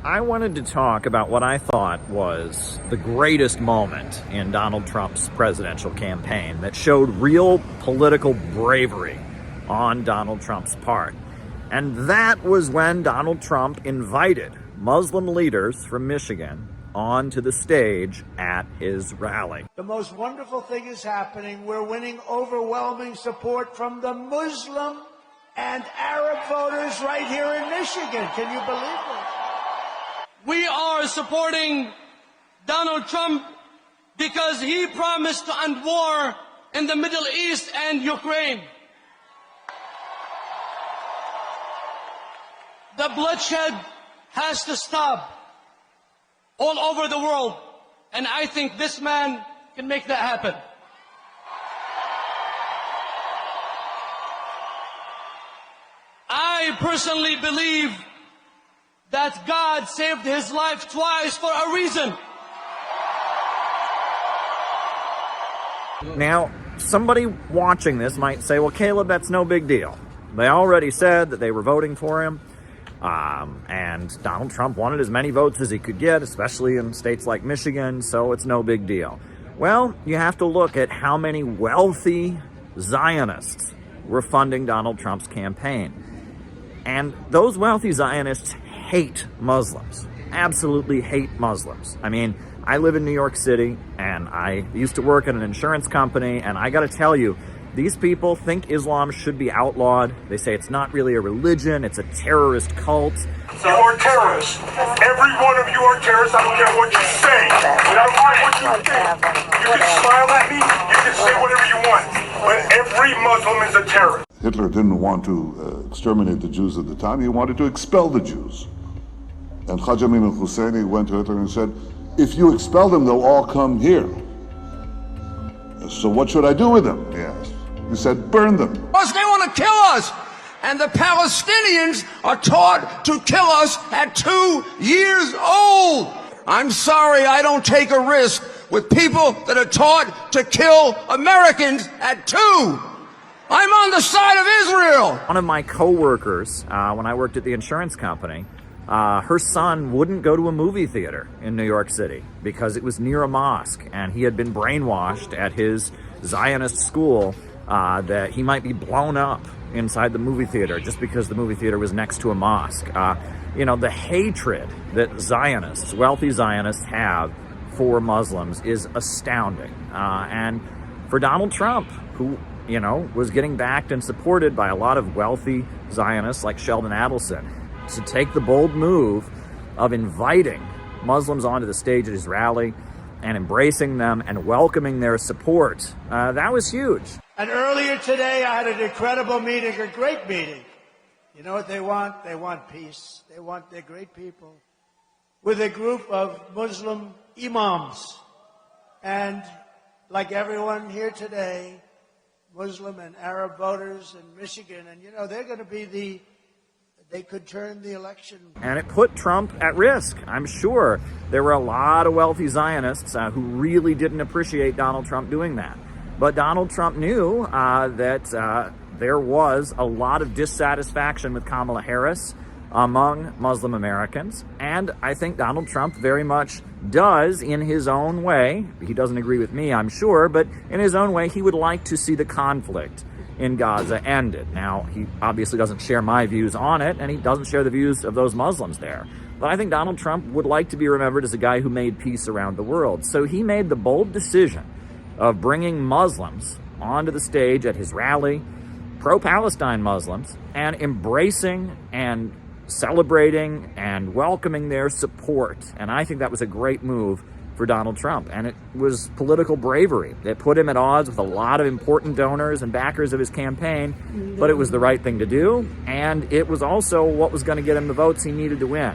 I wanted to talk about what I thought was the greatest moment in Donald Trump's presidential campaign that showed real political bravery on Donald Trump's part. And that was when Donald Trump invited Muslim leaders from Michigan onto the stage at his rally. The most wonderful thing is happening. We're winning overwhelming support from the Muslim and Arab voters right here in Michigan. Can you believe it? We are supporting Donald Trump because he promised to end war in the Middle East and Ukraine. The bloodshed has to stop all over the world, and I think this man can make that happen. I personally believe that God saved his life twice for a reason. Now, somebody watching this might say, well, Caleb, that's no big deal. They already said that they were voting for him, and Donald Trump wanted as many votes as he could get, especially in states like Michigan, so it's no big deal. Well, you have to look at how many wealthy Zionists were funding Donald Trump's campaign. And those wealthy Zionists hate Muslims, absolutely hate Muslims. I mean, I live in New York City, and I used to work at an insurance company, and I gotta tell you, these people think Islam should be outlawed. They say it's not really a religion, it's a terrorist cult. You are terrorists. Every one of you are terrorists. I don't care what you say. I don't care what you think. You can smile at me, you can say whatever you want, but every Muslim is a terrorist. Hitler didn't want to exterminate the Jews at the time, he wanted to expel the Jews. And Haj Amin al-Husseini went to Hitler and said, if you expel them, they'll all come here. So what should I do with them? He asked. He said, burn them. Because they want to kill us. And the Palestinians are taught to kill us at 2 years old. I'm sorry I don't take a risk with people that are taught to kill Americans at 2. I'm on the side of Israel. One of my coworkers, when I worked at the insurance company, her son wouldn't go to a movie theater in New York City because it was near a mosque, and he had been brainwashed at his Zionist school that he might be blown up inside the movie theater just because the movie theater was next to a mosque. You know, the hatred that Zionists, wealthy Zionists, have for Muslims is astounding. And for Donald Trump, who, you know, was getting backed and supported by a lot of wealthy Zionists like Sheldon Adelson, to take the bold move of inviting Muslims onto the stage at his rally and embracing them and welcoming their support, that was huge. And earlier today, I had an incredible meeting, a great meeting. You know what they want? They want peace. They're great people. With a group of Muslim imams. And like everyone here today, Muslim and Arab voters in Michigan, and you know, they're going to be they could turn the election. And it put Trump at risk. I'm sure there were a lot of wealthy Zionists who really didn't appreciate Donald Trump doing that. But Donald Trump knew that there was a lot of dissatisfaction with Kamala Harris among Muslim Americans. And I think Donald Trump very much does in his own way. He doesn't agree with me, I'm sure, but in his own way, he would like to see the conflict in Gaza ended. Now, he obviously doesn't share my views on it, and he doesn't share the views of those Muslims there. But I think Donald Trump would like to be remembered as a guy who made peace around the world. So he made the bold decision of bringing Muslims onto the stage at his rally, pro-Palestine Muslims, and embracing and celebrating and welcoming their support. And I think that was a great move for Donald Trump, and it was political bravery. It put him at odds with a lot of important donors and backers of his campaign, but it was the right thing to do, and it was also what was going to get him the votes he needed to win.